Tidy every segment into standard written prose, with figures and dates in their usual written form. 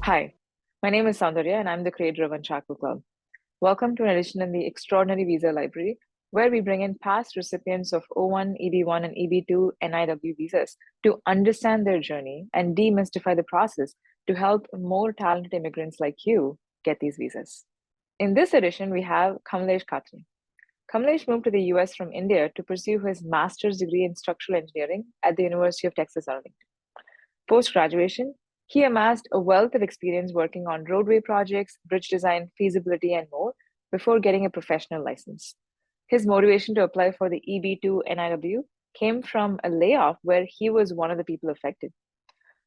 Hi, my name is Soundarya and I'm the creator of Unshackled Club. Welcome to an edition in the Extraordinary Visa Library, where we bring in past recipients of O1, EB-1, and EB-2 NIW visas to understand their journey and demystify the process to help more talented immigrants like you get these visas. In this edition, we have Kamlesh Khatri. Kamlesh moved to the US from India to pursue his master's degree in structural engineering at the University of Texas Arlington. Post graduation, he amassed a wealth of experience working on roadway projects, bridge design, feasibility, and more before getting a professional license. His motivation to apply for the EB-2 NIW came from a layoff where he was one of the people affected.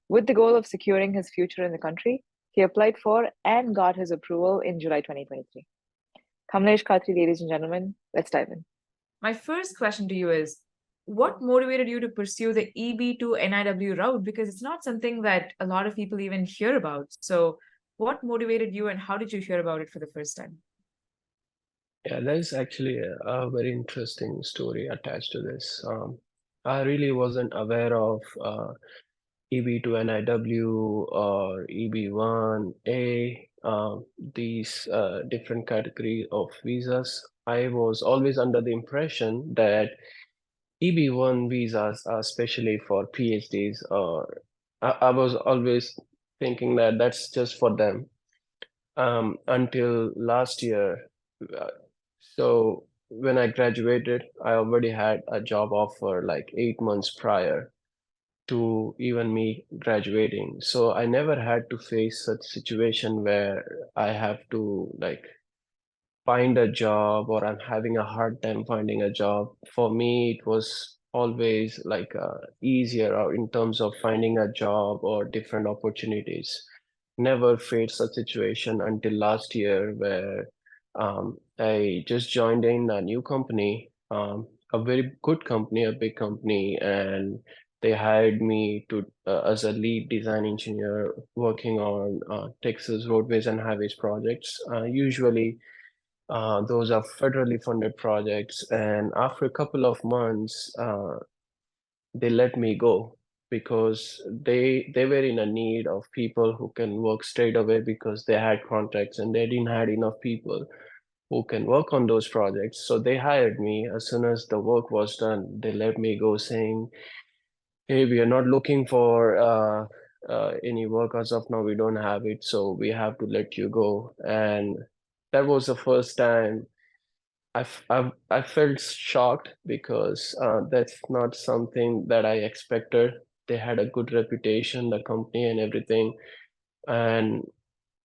With the goal of securing his future in the country, he applied for and got his approval in July 2023. Kamlesh Khatri, ladies and gentlemen, let's dive in. My first question to you is, what motivated you to pursue the EB-2 NIW route? Because it's not something that a lot of people even hear about. So what motivated you and how did you hear about it for the first time? Yeah, there's actually a very interesting story attached to this. I really wasn't aware of EB-2 NIW or EB-1A, these different category of visas. I was always under the impression that EB-1 visas are especially for PhDs, or I was always thinking that that's just for them. Until last year. uh, So when I graduated, I already had a job offer like 8 months prior to even me graduating. So I never had to face such situation where I have to like find a job or I'm having a hard time finding a job. For me, it was always like easier in terms of finding a job or different opportunities. Never faced such situation until last year where I just joined in a new company, a very good company, a big company, and they hired me to as a lead design engineer working on Texas roadways and highways projects. Usually, those are federally funded projects, and after a couple of months, they let me go because they were in a need of people who can work straight away because they had contracts and they didn't had enough people who can work on those projects. So they hired me. As soon as the work was done, they let me go saying, "Hey, we are not looking for any work as of now. We don't have it, so we have to let you go." And that was the first time I felt shocked because that's not something that I expected. They had a good reputation, the company and everything, and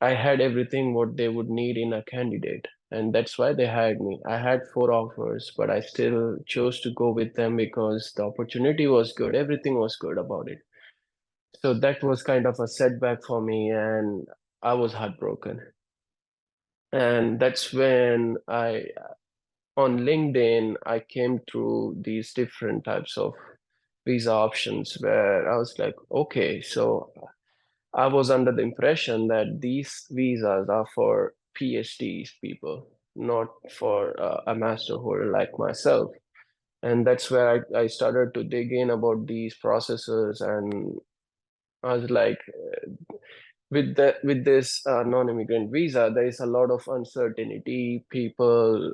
I had everything what they would need in a candidate, and that's why they hired me. I had four offers, but I still chose to go with them because the opportunity was good. Everything was good about it. So that was kind of a setback for me, and I was heartbroken. And that's when on LinkedIn, I came through these different types of visa options where I was like, okay, so I was under the impression that these visas are for PhDs people, not for a master holder like myself. And that's where I started to dig in about these processes, and I was like, with this non-immigrant visa, there is a lot of uncertainty. People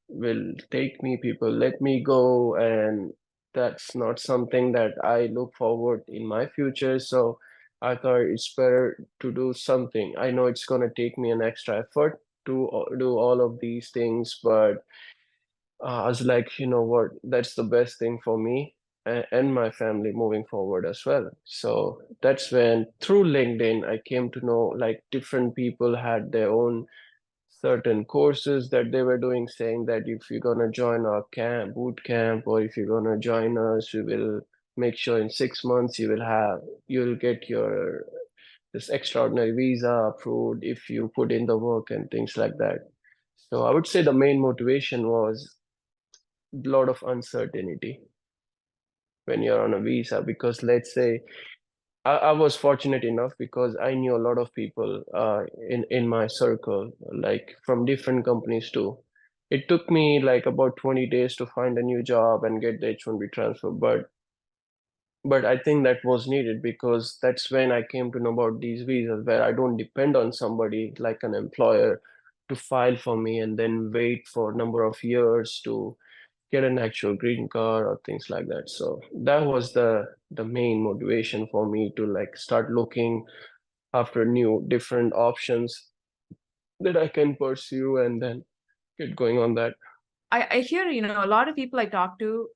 will take me, people let me go, and that's not something that I look forward in my future. So I thought it's better to do something. I know it's gonna take me an extra effort to do all of these things, but I was like, you know what, that's the best thing for me and my family moving forward as well. So that's when through LinkedIn, I came to know like different people had their own certain courses that they were doing, saying that if you're gonna join our camp, boot camp, or if you're gonna join us, we will make sure in 6 months you'll get your this extraordinary visa approved if you put in the work and things like that. So I would say the main motivation was a lot of uncertainty when you're on a visa because let's say I was fortunate enough because I knew a lot of people in my circle, like from different companies too. It took me like about 20 days to find a new job and get the H-1B transfer, but But I think that was needed because that's when I came to know about these visas where I don't depend on somebody like an employer to file for me and then wait for a number of years to get an actual green card or things like that. So that was the main motivation for me to like start looking after new different options that I can pursue and then get going on that. I hear, a lot of people I talk to,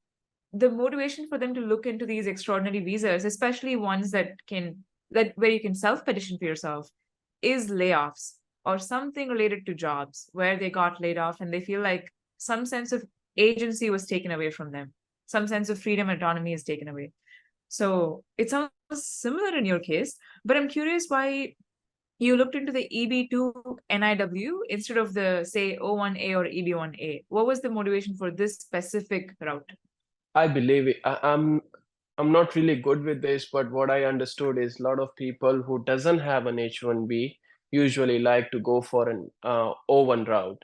the motivation for them to look into these extraordinary visas, especially ones that where you can self-petition for yourself, is layoffs or something related to jobs where they got laid off and they feel like some sense of agency was taken away from them. Some sense of freedom and autonomy is taken away. So it sounds similar in your case, but I'm curious why you looked into the EB-2 NIW instead of the, say, O1A or EB-1A. What was the motivation for this specific route? I believe it. I'm not really good with this, but what I understood is a lot of people who doesn't have an H1B usually like to go for an O1 route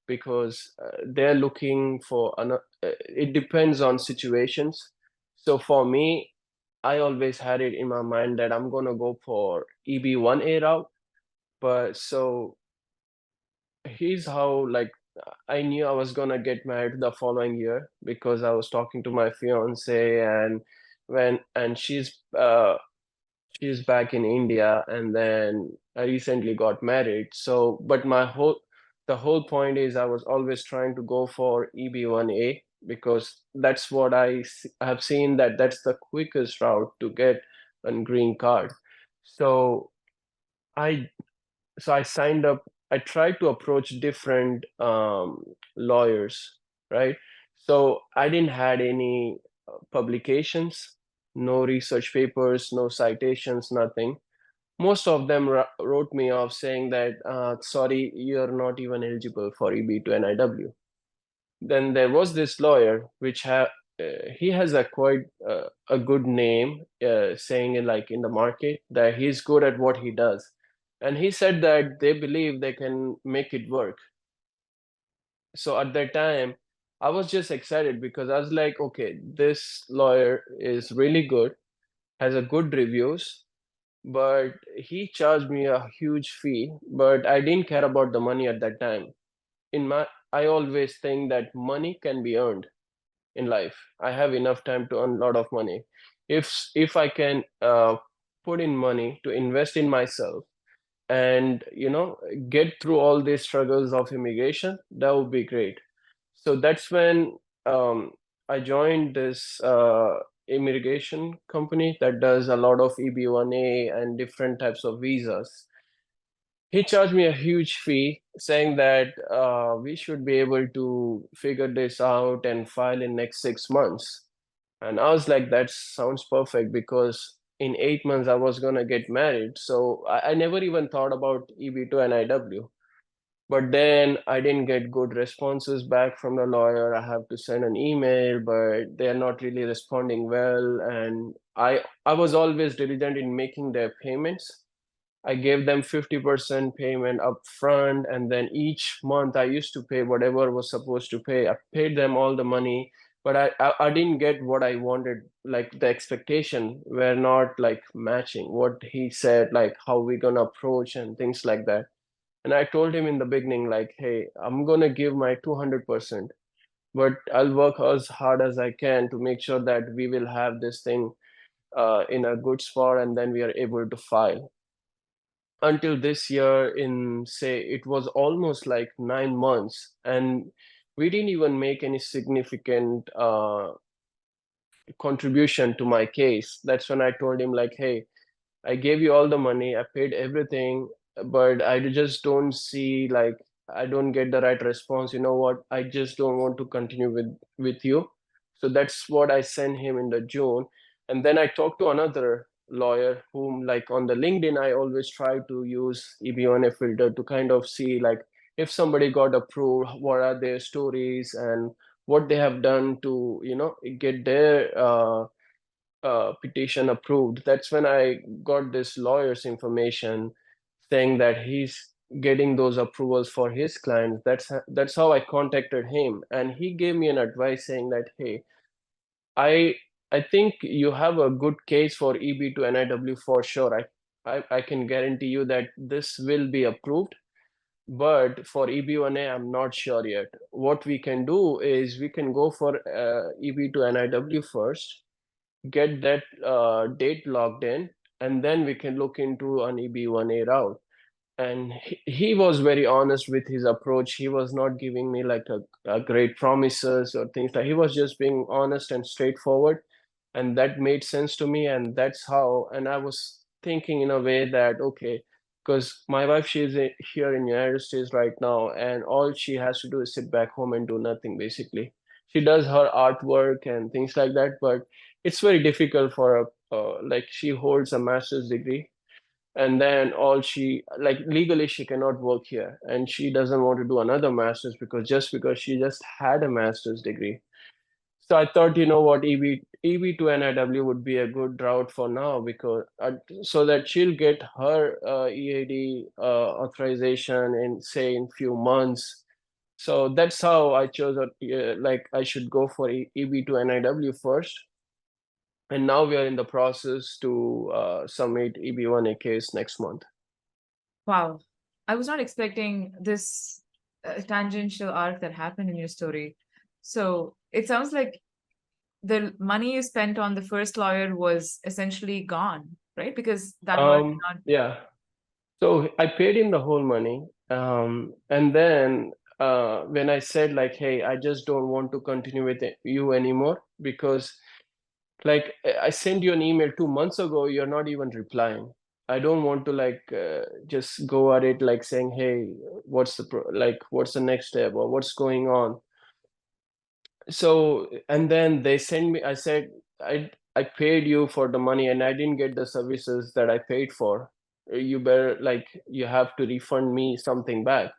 because they're looking for it depends on situations. So for me, I always had it in my mind that I'm gonna go for EB-1A route. But so here's how like I knew I was gonna get married the following year because I was talking to my fiance and she's back in India and then I recently got married. So but the whole point is I was always trying to go for EB-1A because that's what I have seen that that's the quickest route to get a green card. So I so I signed up. I tried to approach different lawyers, right? So I didn't had any publications, no research papers, no citations, nothing. Most of them wrote me off saying that, sorry, you're not even eligible for EB-2 NIW. Then there was this lawyer, he has acquired a good name, saying in like in the market that he's good at what he does, and he said that they believe they can make it work. So at that time, I was just excited because I was like, okay, this lawyer is really good, has a good reviews, but he charged me a huge fee, but I didn't care about the money at that time. I always think that money can be earned in life. I have enough time to earn a lot of money. If I can put in money to invest in myself and get through all these struggles of immigration, that would be great. So that's when I joined this immigration company that does a lot of EB-1A and different types of visas. He charged me a huge fee, saying that we should be able to figure this out and file in next 6 months. And I was like, that sounds perfect because in 8 months I was gonna get married. So I never even thought about EB-2 and IW. But then I didn't get good responses back from the lawyer. I have to send an email, but they're not really responding well. And I was always diligent in making their payments. I gave them 50% payment up front, and then each month I used to pay whatever was supposed to pay. I paid them all the money, but I didn't get what I wanted. Like the expectation were not like matching what he said, like how we gonna approach and things like that. And I told him in the beginning, like, hey, I'm gonna give my 200%, but I'll work as hard as I can to make sure that we will have this thing in a good spot, and then we are able to file until this year in say it was almost like 9 months and we didn't even make any significant contribution to my case. That's when I told him like, hey, I gave you all the money, I paid everything, but I just don't see like I don't get the right response. You know what? I just don't want to continue with you. So that's what I sent him in the June. And then I talked to another lawyer whom like on the LinkedIn I always try to use EB1A filter to kind of see like if somebody got approved, what are their stories and what they have done to, get their petition approved. That's when I got this lawyer's information saying that he's getting those approvals for his clients. That's how I contacted him, and he gave me an advice saying that, hey, I I think you have a good case for EB-2 NIW for sure. I can guarantee you that this will be approved. But for EB-1A, I'm not sure yet. What we can do is we can go for EB-2 NIW first, get that date logged in, and then we can look into an EB-1A route. And he was very honest with his approach. He was not giving me like a great promises or things like. He was just being honest and straightforward, and that made sense to me. And that's how. And I was thinking in a way that okay, because my wife, she's here in United States right now, and all she has to do is sit back home and do nothing basically. She does her artwork and things like that, but it's very difficult for a like she holds a master's degree, and then all she like legally she cannot work here, and she doesn't want to do another master's because she just had a master's degree. So I thought, you know what, EB to NIW would be a good route for now, because so that she'll get her EAD authorization in say in few months. So that's how I chose like I should go for EB to NIW first, and now we are in the process to submit EB1A case next month. Wow. I was not expecting this tangential arc that happened in your story. So it sounds like the money you spent on the first lawyer was essentially gone, right? Because that lawyer did not. Yeah. So I paid him the whole money. And then when I said like, hey, I just don't want to continue with you anymore because like I sent you an email 2 months ago, you're not even replying. I don't want to like just go at it like saying, hey, what's the next step or what's going on? So, and then they send me, I said, I paid you for the money and I didn't get the services that I paid for. You better like you have to refund me something back.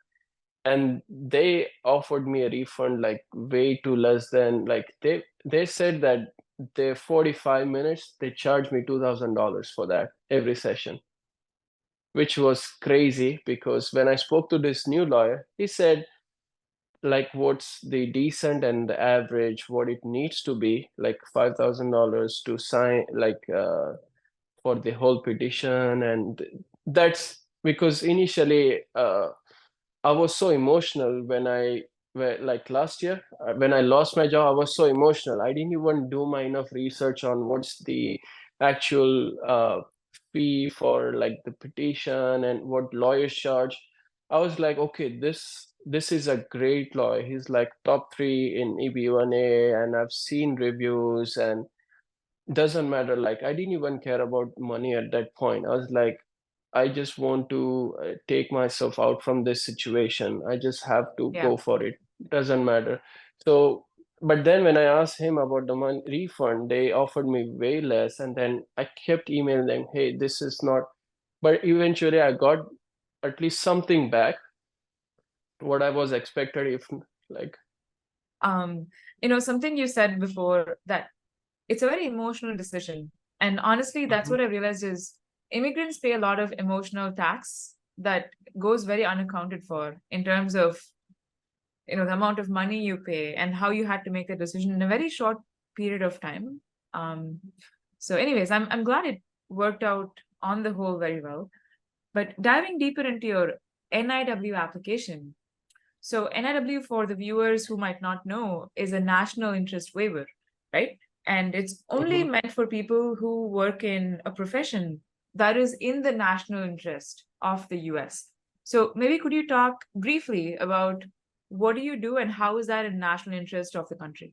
And they offered me a refund like way too less than like they said that the 45 minutes they charged me $2,000 for that every session, which was crazy because when I spoke to this new lawyer, he said like what's the decent and the average, what it needs to be, like $5,000 to sign like for the whole petition. And that's because initially I was so emotional like last year when I lost my job. I was so emotional. I didn't even do my enough research on what's the actual fee for like the petition and what lawyers charge. I was like, okay, this is a great lawyer. He's like top three in EB1A, and I've seen reviews and doesn't matter. Like I didn't even care about money at that point. I was like, I just want to take myself out from this situation. I just have to Yeah. go for it. Doesn't matter. So, but then when I asked him about the money refund, they offered me way less. And then I kept emailing them, hey, this is not. But eventually I got at least something back, what I was expected if like. Um, something you said before that it's a very emotional decision. And honestly, that's Mhm. what I realized is immigrants pay a lot of emotional tax that goes very unaccounted for in terms of the amount of money you pay and how you had to make a decision in a very short period of time. Um, so, anyways, I'm glad it worked out on the whole very well. But diving deeper into your NIW application, so NIW, for the viewers who might not know, is a national interest waiver, right? And it's only Mhm. meant for people who work in a profession that is in the national interest of the US. So maybe could you talk briefly about what do you do and how is that in national interest of the country?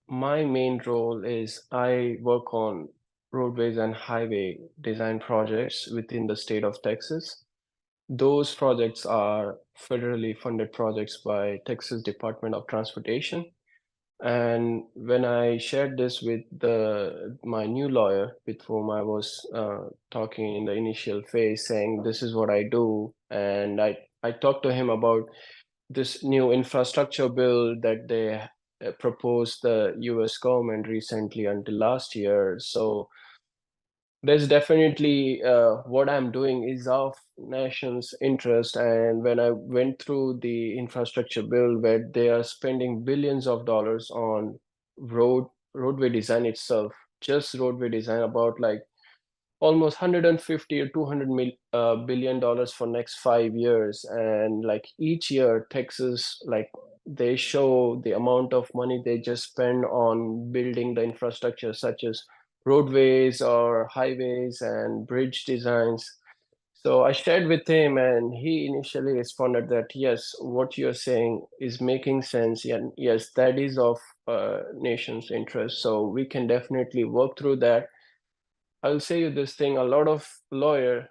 My main role is I work on roadways and highway design projects within the state of Texas. Those projects are federally funded projects by Texas Department of Transportation. And when I shared this with my new lawyer with whom I was talking in the initial phase, saying this is what I do, and I talked to him about this new infrastructure bill that they proposed the US government recently until last year. So there's definitely what I'm doing is of nation's interest. And when I went through the infrastructure bill where they are spending billions of dollars on roadway design itself, just roadway design, about like almost 150 or 200 billion dollars for next 5 years. And like each year, Texas, like they show the amount of money they just spend on building the infrastructure, such as roadways or highways and bridge designs. So I shared with him, and he initially responded that yes, what you're saying is making sense. And yes, that is of nation's interest. So we can definitely work through that. I'll say you this thing, a lot of lawyer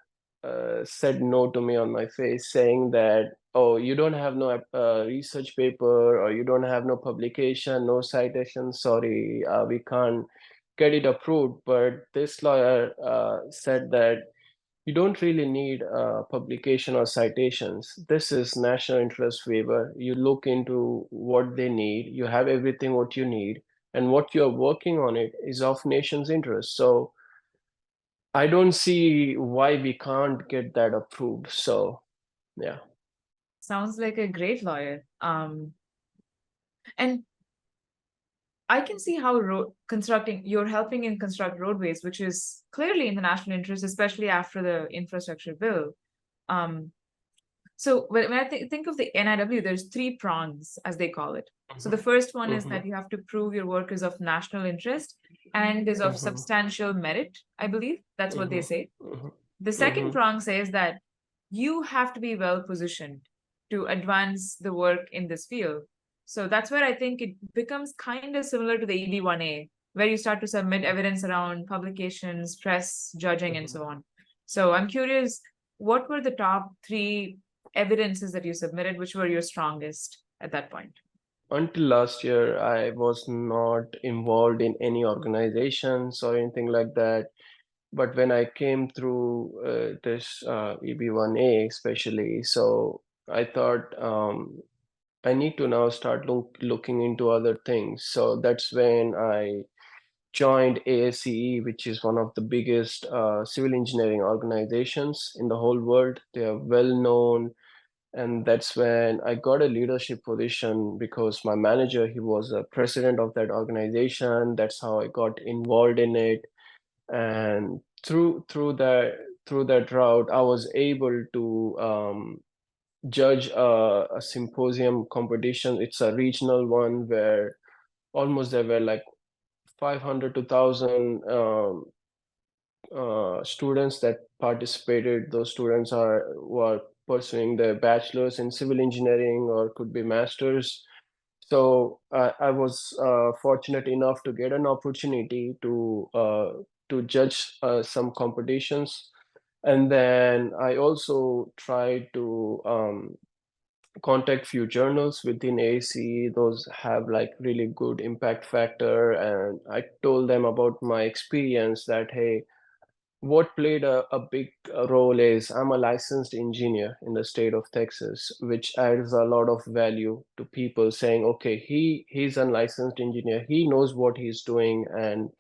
said no to me on my face, saying that, oh, you don't have no research paper, or you don't have no publication, no citation, sorry, we can't get it approved. But this lawyer said that you don't really need publication or citations. This is national interest waiver. You look into what they need, you have everything what you need, and what you're working on it is of nation's interest. So I don't see why we can't get that approved. So, yeah. Sounds like a great lawyer. And I can see how you're helping in construct roadways, which is clearly in the national interest, especially after the infrastructure bill. Um, so when I think of the NIW, there's three prongs, as they call it. So the first one is that you have to prove your work is of national interest and is of substantial merit, I believe. That's what they say. The second prong says that you have to be well positioned to advance the work in this field. So that's where I think it becomes kind of similar to the EB-1A, where you start to submit evidence around publications, press, judging, and so on. So I'm curious, what were the top three evidences that you submitted, which were your strongest at that point? Until last year, I was not involved in any organizations or anything like that. But when I came through this EB-1A especially, so I thought I need to now start looking into other things. So that's when I joined ASCE, which is one of the biggest civil engineering organizations in the whole world. They are well known. And that's when I got a leadership position because my manager, he was a president of that organization. That's how I got involved in it. And through that route, I was able to judge a symposium competition. It's a regional one where almost there were like 500 to 1,000 students that participated. Those students were pursuing their bachelor's in civil engineering or could be master's. So I was fortunate enough to get an opportunity to judge some competitions. And then I also tried to contact few journals within ASCE. Those have like really good impact factor. And I told them about my experience that, hey, what played a big role is I'm a licensed engineer in the state of Texas, which adds a lot of value to people saying, okay, he's a licensed engineer, he knows what he's doing. And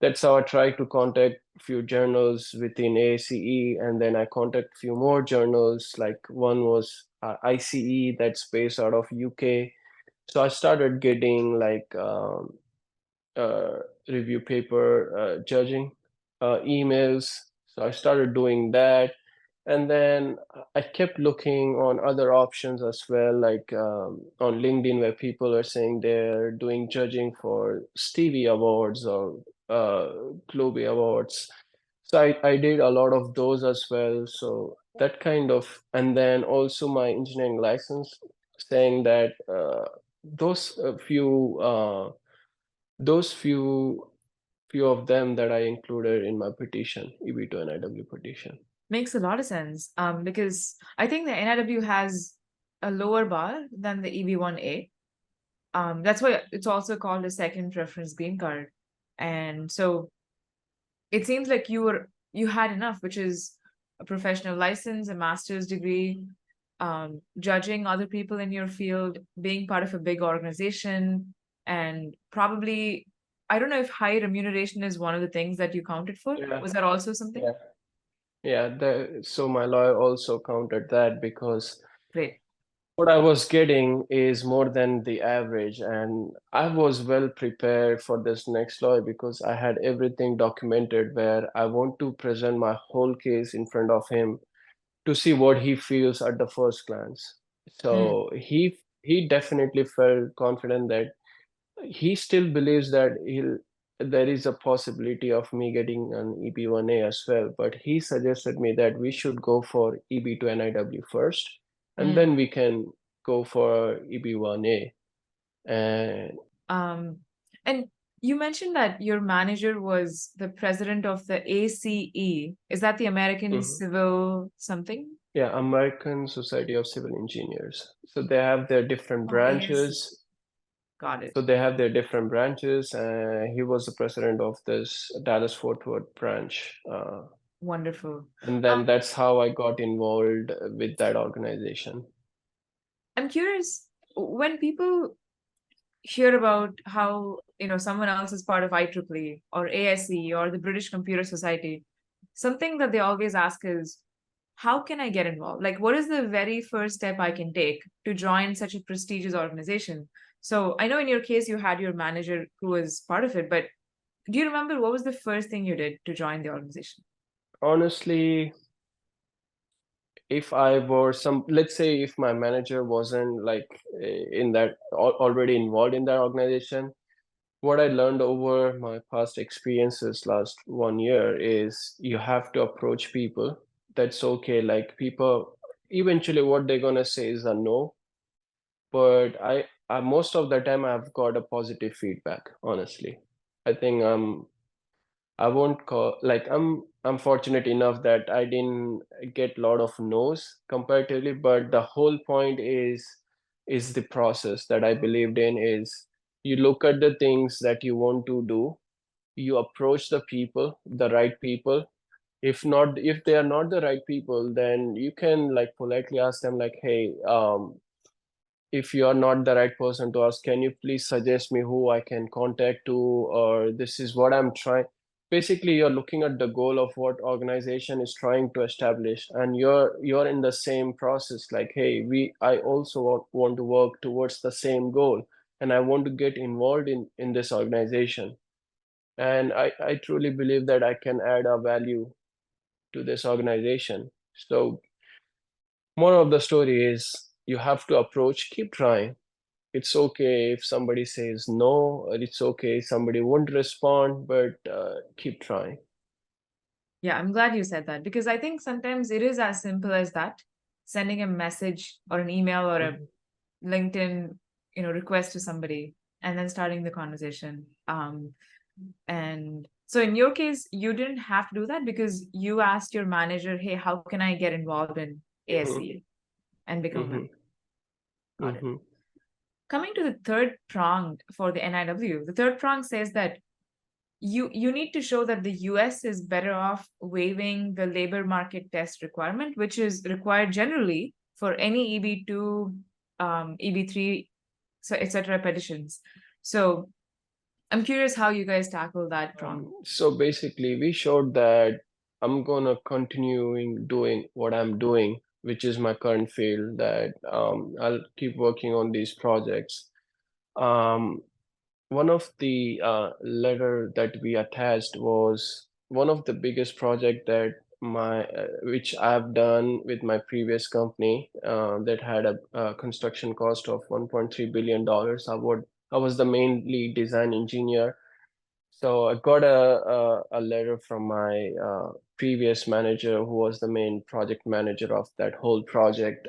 that's how I tried to contact a few journals within ACE, and then I contact a few more journals. Like one was ICE, that's based out of UK. So I started getting like uh, review paper judging emails. So I started doing that. And then I kept looking on other options as well, like on LinkedIn, where people are saying they're doing judging for Stevie Awards or Globee Awards. So I did a lot of those as well. So that kind of, and then also my engineering license, saying that those few of them that I included in my petition, EB-2 NIW petition. Makes a lot of sense. Because I think the NIW has a lower bar than the EB-1A. That's why it's also called a second preference green card. And so it seems like you had enough, which is a professional license, a master's degree, judging other people in your field, being part of a big organization, and probably, I don't know if high remuneration is one of the things that you counted for. Yeah, Was that also something? yeah, yeah. So my lawyer also counted that because Great. What I was getting is more than the average, and I was well prepared for this next lawyer because I had everything documented where I want to present my whole case in front of him to see what he feels at the first glance. Mm. So he definitely felt confident that he still believes that there is a possibility of me getting an EB-1A as well, but he suggested me that we should go for EB-2 NIW first, and Mm. then we can go for EB-1A. And Um, and you mentioned that your manager was the president of the ACE. Is that the American mhm, Civil something? yeah, American Society of Civil Engineers. So they have their different Oh, ASCE. branches. Got it. So they have their different branches. He was the president of this Dallas Fort Worth branch. Wonderful. And then that's how I got involved with that organization. I'm curious, when people hear about how, someone else is part of IEEE or ASCE or the British Computer Society, something that they always ask is, how can I get involved? Like, what is the very first step I can take to join such a prestigious organization? So I know in your case you had your manager who was part of it, but do you remember what was the first thing you did to join the organization? Honestly, if I were let's say if my manager wasn't like in that already involved in that organization, what I learned over my past experiences last 1 year is you have to approach people. That's okay. Like people, eventually what they're gonna say is a no, but I most of the time I've got a positive feedback, honestly. I think I won't call like I'm fortunate enough that I didn't get a lot of no's comparatively, but the whole point is the process that I believed in is you look at the things that you want to do, you approach the people, the right people. If they are not the right people, then you can like politely ask them like, hey, if you are not the right person to ask, can you please suggest me who I can contact to, or this is what I'm trying. Basically, you're looking at the goal of what organization is trying to establish, and you're in the same process. Like, hey, I also want to work towards the same goal, and I want to get involved in this organization. And I truly believe that I can add a value to this organization. So, moral of the story is you have to approach, keep trying. It's okay if somebody says no, or it's okay if somebody won't respond, but keep trying. Yeah, I'm glad you said that because I think sometimes it is as simple as that, sending a message or an email or a Mhm. LinkedIn, request to somebody and then starting the conversation. And so in your case, you didn't have to do that because you asked your manager, hey, how can I get involved in Mhm. ASCE and become a Mhm. member? Got it. Mhm. Coming to the third prong for the NIW, the third prong says that you need to show that the US is better off waiving the labor market test requirement, which is required generally for any EB-2, EB-3, so etc. petitions. So I'm curious how you guys tackle that prong. So basically, we showed that I'm gonna continuing doing what I'm doing, which is my current field, that I'll keep working on these projects. Um, One of the letter that we attached was one of the biggest project that which I've done with my previous company that had a construction cost of $1.3 billion. I was the main lead design engineer. So I got a letter from my previous manager, who was the main project manager of that whole project.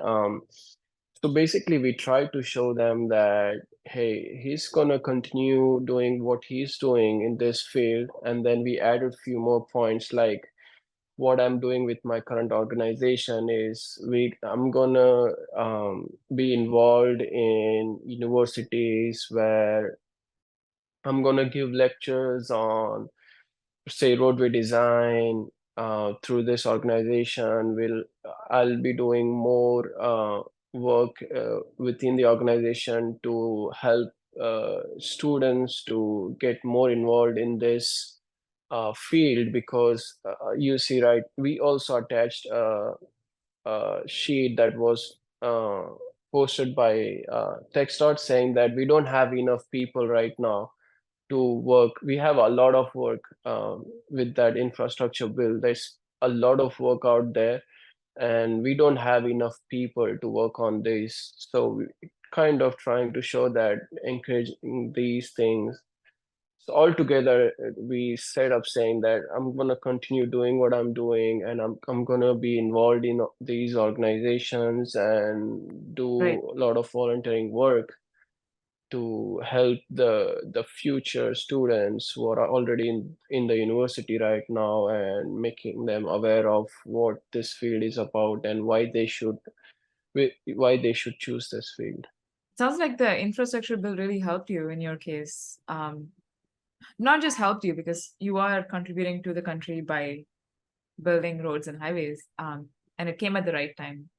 So basically, we tried to show them that, hey, he's gonna continue doing what he's doing in this field, and then we added a few more points like what I'm doing with my current organization is I'm gonna be involved in universities where I'm gonna give lectures on, say, roadway design through this organization. I'll be doing more work within the organization to help students to get more involved in this field, because you see, right, we also attached a sheet that was posted by TechStart saying that we don't have enough people right now to work. We have a lot of work with that infrastructure bill. There's a lot of work out there, and we don't have enough people to work on this. So we kind of trying to show that encouraging these things. So altogether, we set up saying that I'm gonna continue doing what I'm doing, and I'm gonna be involved in these organizations and do Right. a lot of volunteering work to help the future students who are already in the university right now, and making them aware of what this field is about and why they should choose this field. Sounds like the infrastructure bill really helped you in your case. Not just helped you because you are contributing to the country by building roads and highways, and it came at the right time,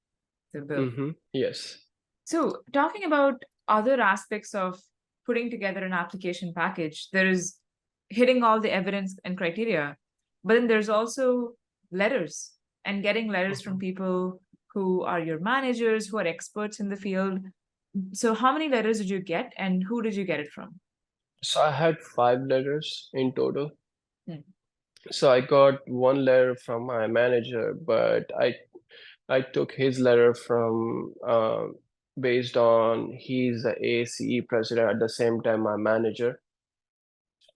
the bill. Yes. So, talking about other aspects of putting together an application package, there is hitting all the evidence and criteria, but then there's also letters and getting letters from Mhm. people who are your managers, who are experts in the field. So, how many letters did you get, and who did you get it from? So I had 5 letters in total. Hmm. So I got one letter from my manager, but I took his letter from based on he's the ASCE president at the same time my manager,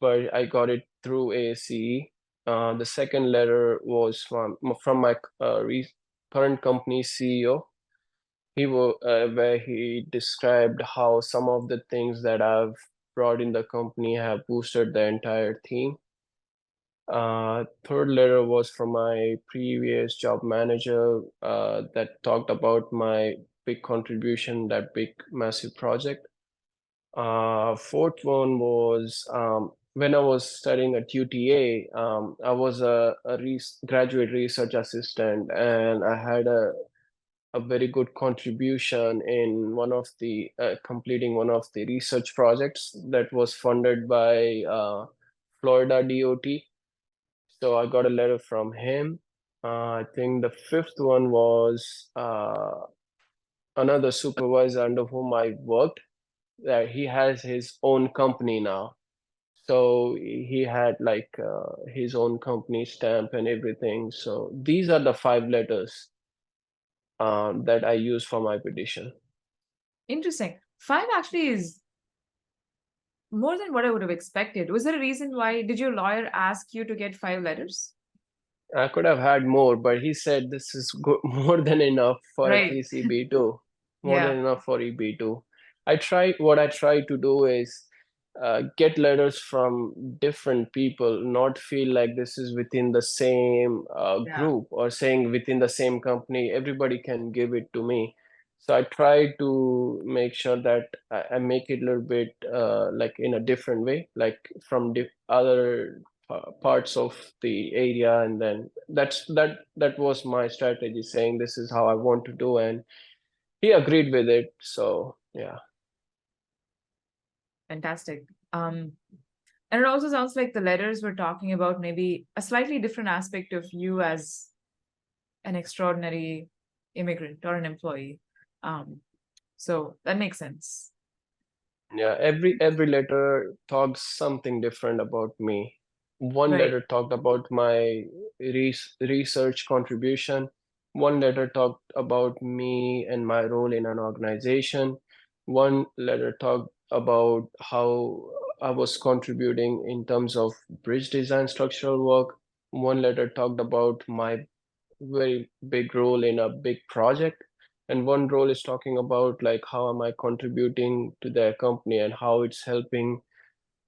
but I got it through ASCE. The second letter was from my current company CEO. Where he described how some of the things that I've brought in the company have boosted the entire team. Third letter was from my previous job manager that talked about my big contribution, that big massive project. Fourth one was when I was studying at UTA, I was a graduate research assistant, and I had a very good contribution in one of the completing one of the research projects that was funded by Florida DOT. So I got a letter from him. I think the fifth one was another supervisor under whom I worked. That he has his own company now. So he had like his own company stamp and everything. So these are the 5 letters that I use for my petition. Interesting. Five actually is more than what I would have expected. Was there a reason why did your lawyer ask you to get 5 letters? I could have had more, but he said this is good, more than enough for at Right. least EB-2. More Yeah. than enough for EB-2. What I try to do is get letters from different people, not feel like this is within the same Yeah. group or saying within the same company, everybody can give it to me. So I try to make sure that I make it a little bit like in a different way, like from other parts of the area, and then that was my strategy, saying this is how I want to do, and he agreed with it. So yeah. Fantastic. And it also sounds like the letters were talking about maybe a slightly different aspect of you as an extraordinary immigrant or an employee. Um, so that makes sense. Yeah, every letter talks something different about me. One Right. letter talked about my research contribution. One letter talked about me and my role in an organization. One letter talked about how I was contributing in terms of bridge design structural work. One letter talked about my very big role in a big project, and one role is talking about like how am I contributing to their company and how it's helping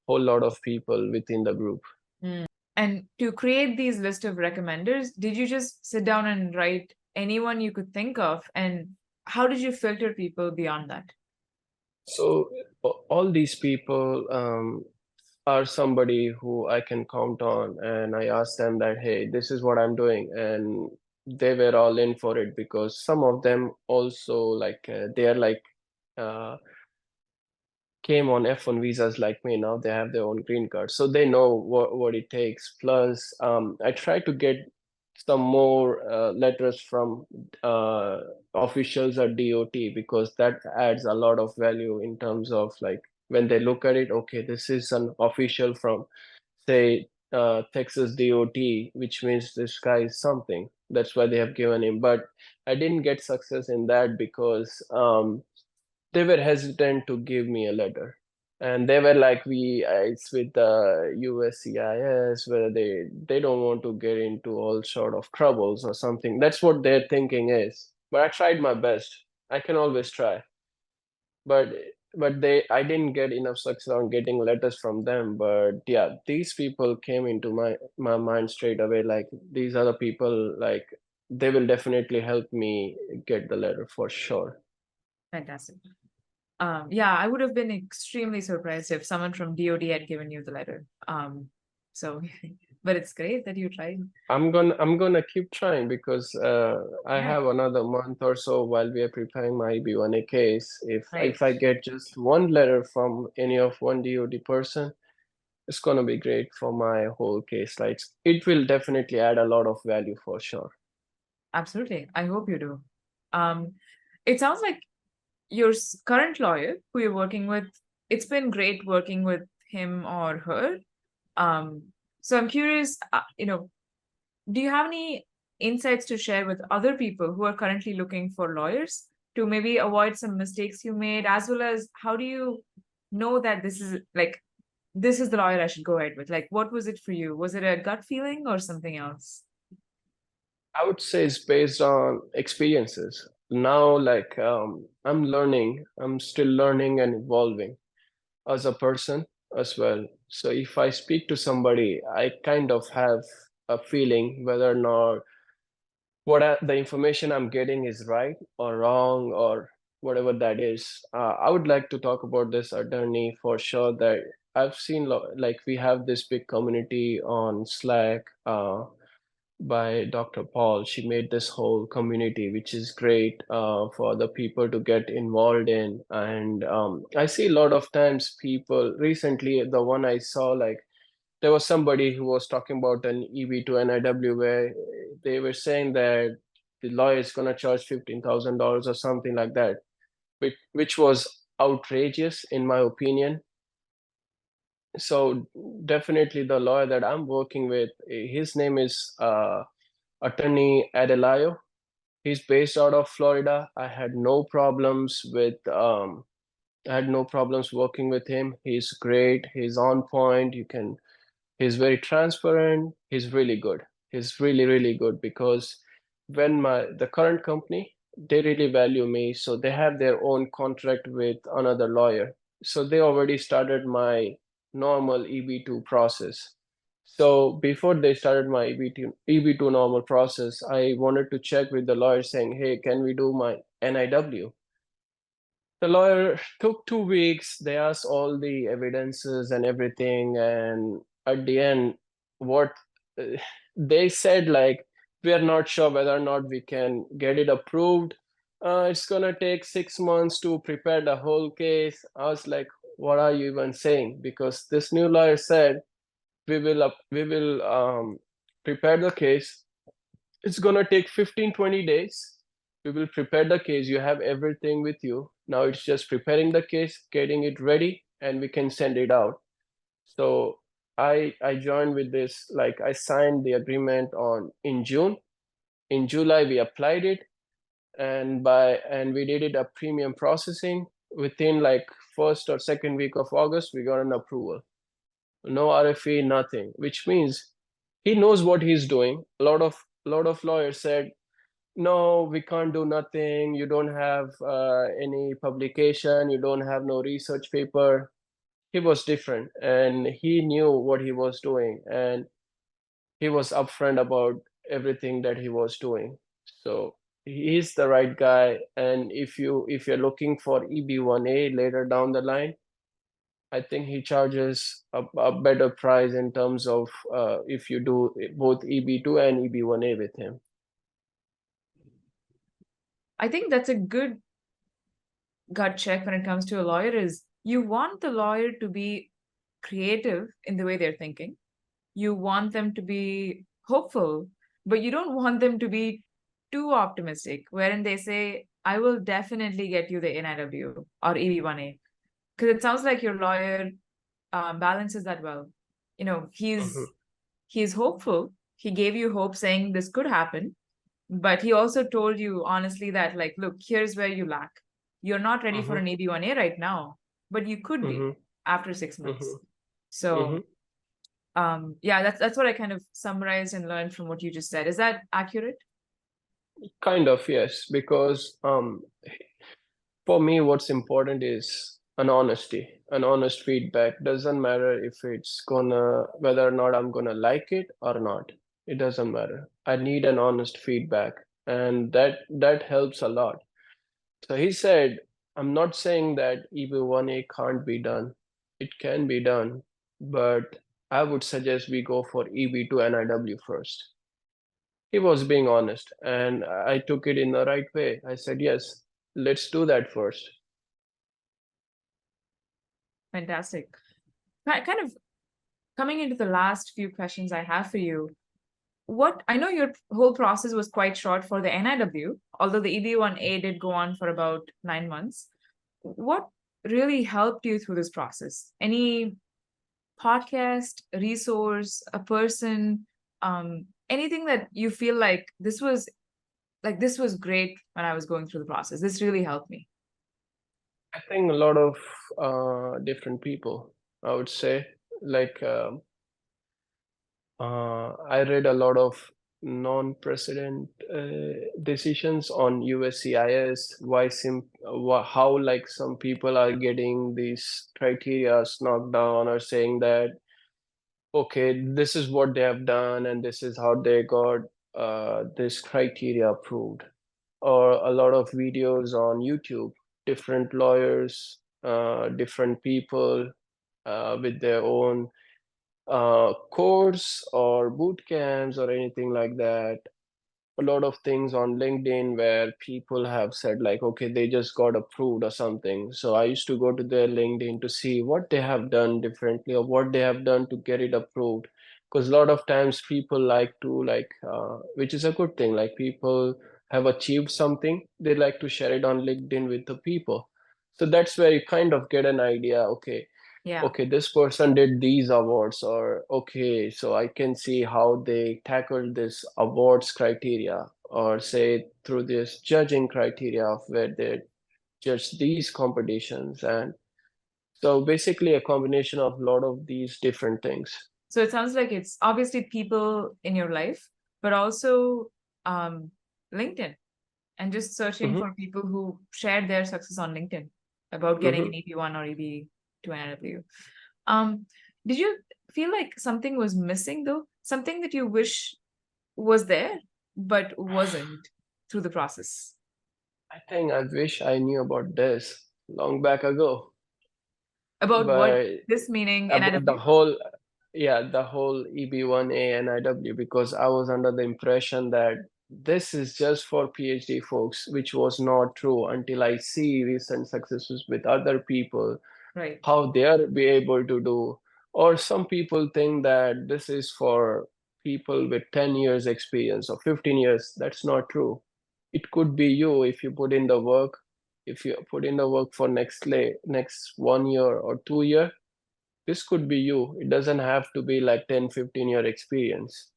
whole lot of people within the group. Mm. And to create these list of recommenders, did you just sit down and write anyone you could think of? And how did you filter people beyond that? So all these people are somebody who I can count on, and I ask them that, hey, this is what I'm doing, and they were all in for it, because some of them also like they are like uh, came on F1 visas like me. Now they have their own green card, so they know what it takes. Plus, I try to get some more letters from officials or DOT, because that adds a lot of value in terms of like when they look at it, okay, this is an official from, say, Texas DOT, which means this guy is something. That's why they have given him. But I didn't get success in that because they were hesitant to give me a letter. And they were like, it's with the USCIS, where they don't want to get into all sort of troubles or something. That's what their thinking is. But I tried my best. I can always try. But I didn't get enough success on getting letters from them. But yeah, these people came into my mind straight away. Like these other people, like they will definitely help me get the letter for sure. Fantastic. Yeah, I would have been extremely surprised if someone from DOD had given you the letter. So, but it's great that you tried. I'm gonna keep trying because I Yeah. have another month or so while we are preparing my EB-1A case. Right. If I get just one letter from any of one DOD person, it's gonna be great for my whole case. Like it will definitely add a lot of value for sure. Absolutely. I hope you do. It sounds like your current lawyer who you're working with, it's been great working with him or her. So I'm curious, do you have any insights to share with other people who are currently looking for lawyers to maybe avoid some mistakes you made, as well as how do you know that this is the lawyer I should go ahead with? Like, what was it for you? Was it a gut feeling or something else? I would say it's based on experiences. Now, like I'm still learning and evolving as a person as well. So if I speak to somebody, I kind of have a feeling whether or not the information I'm getting is right or wrong or whatever that is. I would like to talk about this attorney for sure that I've seen like we have this big community on Slack by Dr. Paul. She made this whole community, which is great for the people to get involved in. And I see a lot of times people recently, the one I saw, like there was somebody who was talking about an EB-2 NIW where they were saying that the lawyer is going to charge $15,000 or something like that, which was outrageous in my opinion. So definitely the lawyer that I'm working with, his name is Attorney Adelayo. He's based out of Florida. I had no problems working with him. He's great. He's on point. He's very transparent. He's really good. He's really, really good because when the current company, they really value me. So they have their own contract with another lawyer. So they already started my normal EB-2 process. So before they started my EB-2 normal process, I wanted to check with the lawyer saying, hey, can we do my NIW? The lawyer took 2 weeks. They asked all the evidences and everything. And at the end, what they said, like, we are not sure whether or not we can get it approved. It's gonna take 6 months to prepare the whole case. I was like, what are you even saying? Because this new lawyer said, we will prepare the case. It's gonna take 15-20 days. We will prepare the case. You have everything with you. Now it's just preparing the case, getting it ready, and we can send it out. So I joined with this, like I signed the agreement in June. In July we applied it, and we did it a premium processing. Within like first or second week of August, we got an approval. No RFE, nothing, which means he knows what he's doing. A lot of lawyers said, no, we can't do nothing. You don't have any publication. You don't have no research paper. He was different, and he knew what he was doing, and he was upfront about everything that he was doing. So he's the right guy. And if you're looking for EB-1A later down the line, I think he charges a better price in terms of if you do both EB-2 and EB-1A with him. I think that's a good gut check when it comes to a lawyer is you want the lawyer to be creative in the way they're thinking. You want them to be hopeful, but you don't want them to be too optimistic, wherein they say, I will definitely get you the NIW or EB-1A, because it sounds like your lawyer balances that well. He's hopeful. He gave you hope saying this could happen, but he also told you honestly that, like, look, here's where you lack. You're not ready for an EB-1A right now, but you could be after 6 months. So yeah, that's what I kind of summarized and learned from what you just said. Is that accurate? Kind of, yes, because for me, what's important is an honest feedback. Doesn't matter if it's gonna, whether or not I'm gonna like it or not. It doesn't matter. I need an honest feedback, and that helps a lot. So he said, I'm not saying that EB-1A can't be done. It can be done, but I would suggest we go for EB-2 NIW first. He was being honest, and I took it in the right way. I said, yes, let's do that first. Fantastic. Kind of coming into the last few questions I have for you. What I know your whole process was quite short for the NIW, although the EB-1A did go on for about 9 months. What really helped you through this process? Any podcast, resource, a person, anything that you feel like this was great when I was going through the process. This really helped me. I think a lot of different people, I would say. Like, I read a lot of non-precedent decisions on USCIS, how like some people are getting these criteria knocked down or saying that, okay, this is what they have done and this is how they got this criteria approved. Or a lot of videos on YouTube, different lawyers, different people with their own course or boot camps or anything like that. A lot of things on LinkedIn where people have said like, okay, they just got approved or something. So I used to go to their LinkedIn to see what they have done differently or what they have done to get it approved. Because a lot of times people like to which is a good thing, like people have achieved something, they like to share it on LinkedIn with the people. So that's where you kind of get an idea, okay, Yeah. okay, this person did these awards, or okay, so I can see how they tackled this awards criteria, or say through this judging criteria of where they judge these competitions. And so basically a combination of a lot of these different things. So it sounds like it's obviously people in your life, but also LinkedIn, and just searching for people who shared their success on LinkedIn about getting an EB-1 or EB-2 NIW. Did you feel like something was missing though? Something that you wish was there, but wasn't through the process? I think I wish I knew about this long back ago. About what? But This meaning about the NIW? whole, yeah, the whole EB-1A NIW, because I was under the impression that this is just for PhD folks, which was not true until I see recent successes with other people, Right. how they are be able to do. Or some people think that this is for people with 10 years experience or 15 years. That's not true. It could be you if you put in the work. If you put in the work for next 1 year or 2 year, this could be you. It doesn't have to be like 10, 15-year experience.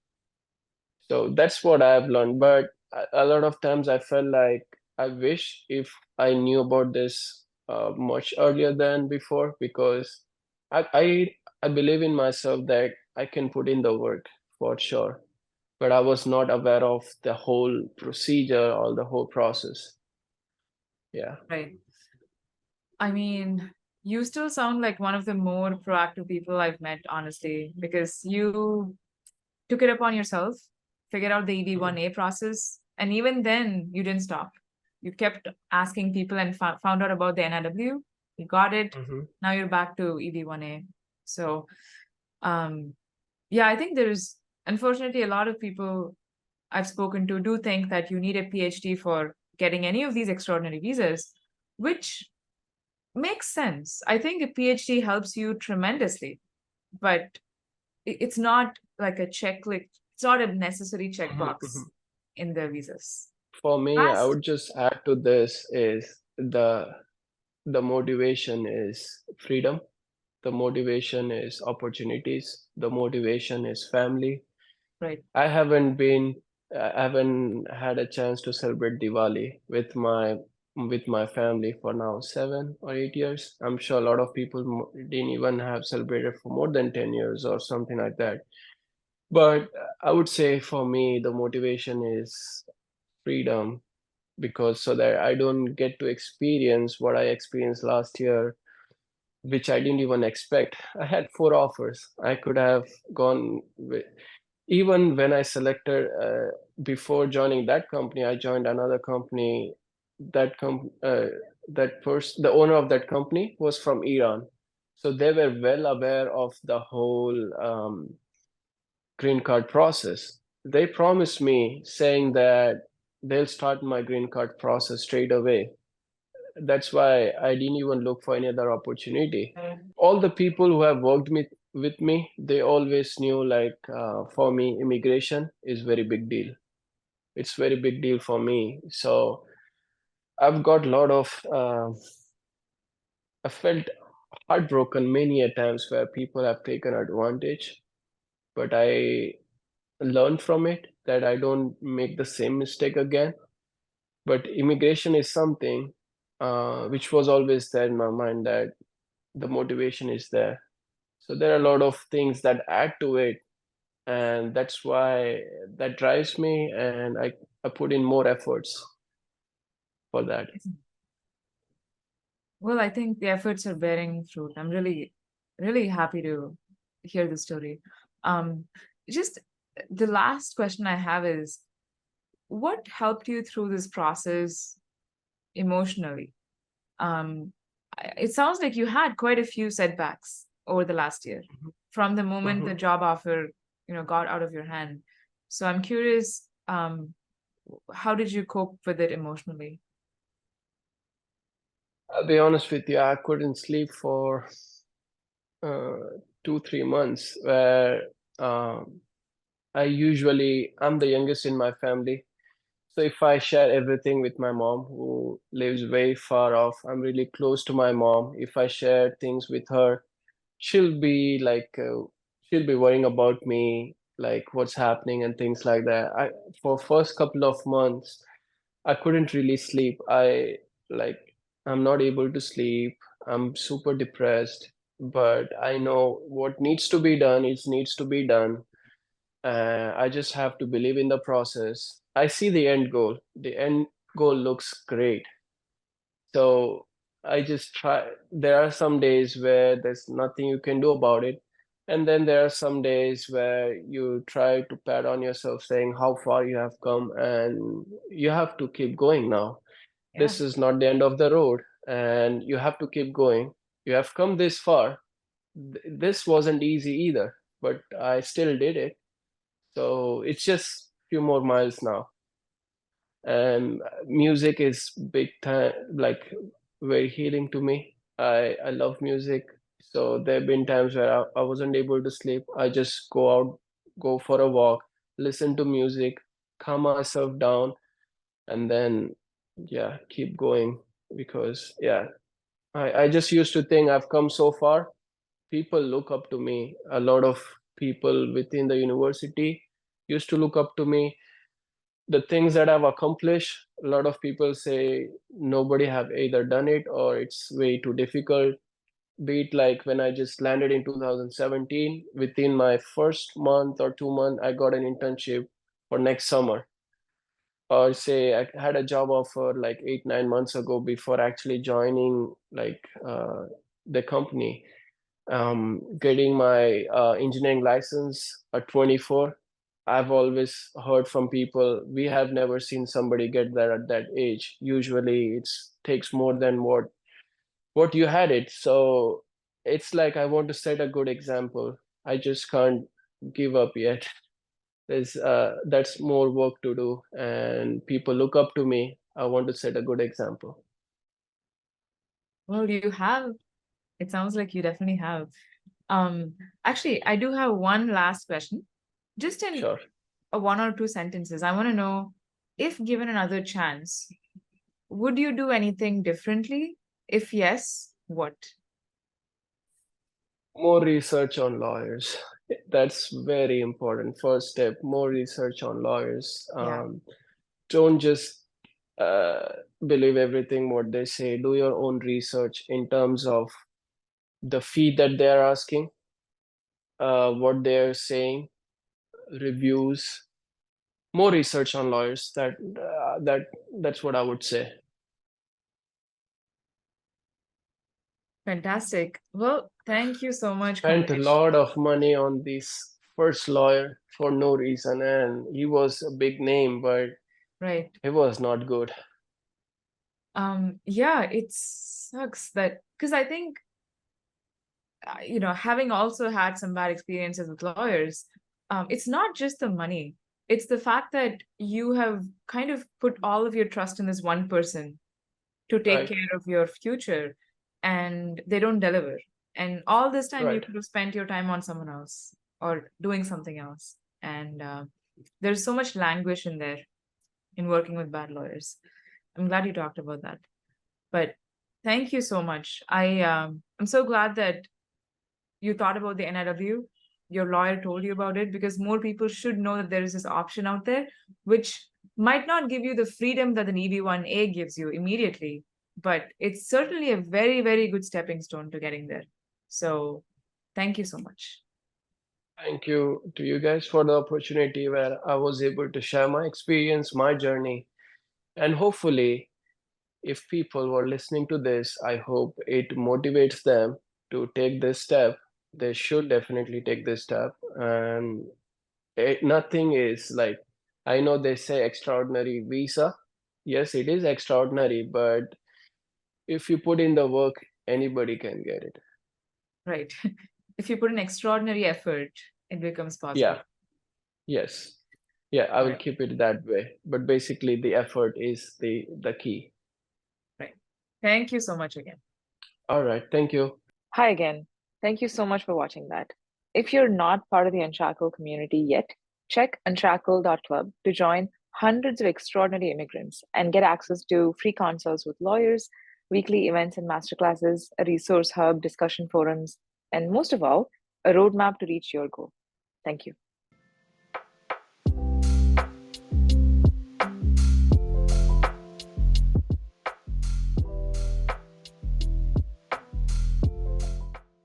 So that's what I've learned. But a lot of times I felt like I wish if I knew about this much earlier than before, because I believe in myself that I can put in the work for sure. But I was not aware of the whole procedure or the whole process. Yeah. Right. I mean, you still sound like one of the more proactive people I've met, honestly, because you took it upon yourself, figured out the EB-1A process, and even then you didn't stop. You kept asking people and found out about the NIW. You got it. Now you're back to EB-1A. So, yeah, I think there's unfortunately a lot of people I've spoken to do think that you need a PhD for getting any of these extraordinary visas, which makes sense. I think a PhD helps you tremendously, but it's not like a checklist. It's not a necessary checkbox in the visas. For me, I Past, would just add to this is the motivation is freedom, the motivation is opportunities, the motivation is family. right? I haven't had a chance to celebrate Diwali with my family for now 7 or 8 years. I'm sure a lot of people didn't even have celebrated for more than 10 years or something like that. But I would say for me, the motivation is freedom, because so that I don't get to experience what I experienced last year, which I didn't even expect. I had 4 offers. I could have gone with, even when I selected before joining that company, I joined another company. That the owner of that company was from Iran, so they were well aware of the whole green card process. They promised me saying that they'll start my green card process straight away. That's why I didn't even look for any other opportunity. All the people who have with me, they always knew like for me, immigration is very big deal. It's very big deal for me. So I've got a lot of, I felt heartbroken many a times where people have taken advantage, but I learned from it that I don't make the same mistake again. But immigration is something which was always there in my mind, that the motivation is there. So there are a lot of things that add to it, and that's why that drives me, and I put in more efforts for that. Well, I think the efforts are bearing fruit. I'm really, really happy to hear the story. Um, just the last question I have is, what helped you through this process emotionally? It sounds like you had quite a few setbacks over the last year from the moment the Mhm. job offer, got out of your hand. So I'm curious, how did you cope with it emotionally? I'll be honest with you, I couldn't sleep for uh, 2 3 months, where um, I'm the youngest in my family. So if I share everything with my mom, who lives way far off, I'm really close to my mom. If I share things with her, she'll be like, she'll be worrying about me, like what's happening and things like that. For first couple of months, I couldn't really sleep. Like, I'm not able to sleep. I'm super depressed, but I know what needs to be done. It needs to be done. I just have to believe in the process. I see the end goal. The end goal looks great. So I just try. There are some days where there's nothing you can do about it. And then there are some days where you try to pat on yourself, saying how far you have come, and you have to keep going now. Yeah. This is not the end of the road, and you have to keep going. You have come this far. This wasn't easy either, but I still did it. So it's just few more miles now. And music is big time, like very healing to me. I love music. So there have been times where I wasn't able to sleep. I just go out, go for a walk, listen to music, calm myself down, and then yeah, keep going. Because yeah, I just used to think I've come so far. People look up to me. A lot of people within the university used to look up to me. The things that I've accomplished, a lot of people say nobody have either done it or it's way too difficult. Be it like when I just landed in 2017, within my first month or 2 months, I got an internship for next summer. Or say I had a job offer like 8 9 months ago before actually joining like the company. Getting my engineering license at 24. I've always heard from people, we have never seen somebody get there at that age. Usually it takes more than what you had it. So it's like I want to set a good example. I just can't give up yet. There's that's more work to do, and people look up to me. I want to set a good example. Well, you have. It sounds like you definitely have. Um, Actually, I do have one last question. Just in Sure. a one or two sentences, I want to know if given another chance, would you do anything differently? If yes, what? More research on lawyers. That's very important. First step, more research on lawyers. Yeah. Don't just uh, believe everything what they say. Do your own research in terms of the fee that they are asking, what they are saying, reviews. More research on lawyers. That's what I would say. Fantastic. Well, thank you so much, Spent a Kamlesh. lot of money on this first lawyer for no reason, and he was a big name, but Right. he was not good. Yeah, it sucks that because I think having also had some bad experiences with lawyers, it's not just the money. It's the fact that you have kind of put all of your trust in this one person to take Right, care of your future, and they don't deliver. And all this time, you right. could have spent your time on someone else or doing something else. And there's so much language in there in working with bad lawyers. I'm glad you talked about that. But thank you so much. I'm so glad that you thought about the NIW, your lawyer told you about it, because more people should know that there is this option out there, which might not give you the freedom that an EB-1A gives you immediately, but it's certainly a very, very good stepping stone to getting there. So thank you so much. Thank you to you guys for the opportunity where I was able to share my experience, my journey, and hopefully, if people were listening to this, I hope it motivates them to take this step. They should definitely take this step. And nothing is like, I know they say extraordinary visa. Yes, it is extraordinary, but if you put in the work, anybody can get it. Right. If you put an extraordinary effort, it becomes possible. Yeah, yes. Yeah, I will Right. keep it that way. But basically, the effort is the key. Right. Thank you so much again. All right, thank you. Hi again. Thank you so much for watching that. If you're not part of the Unshackled community yet, check unshackled.club to join hundreds of extraordinary immigrants and get access to free consults with lawyers, weekly events and masterclasses, a resource hub, discussion forums, and most of all, a roadmap to reach your goal. Thank you.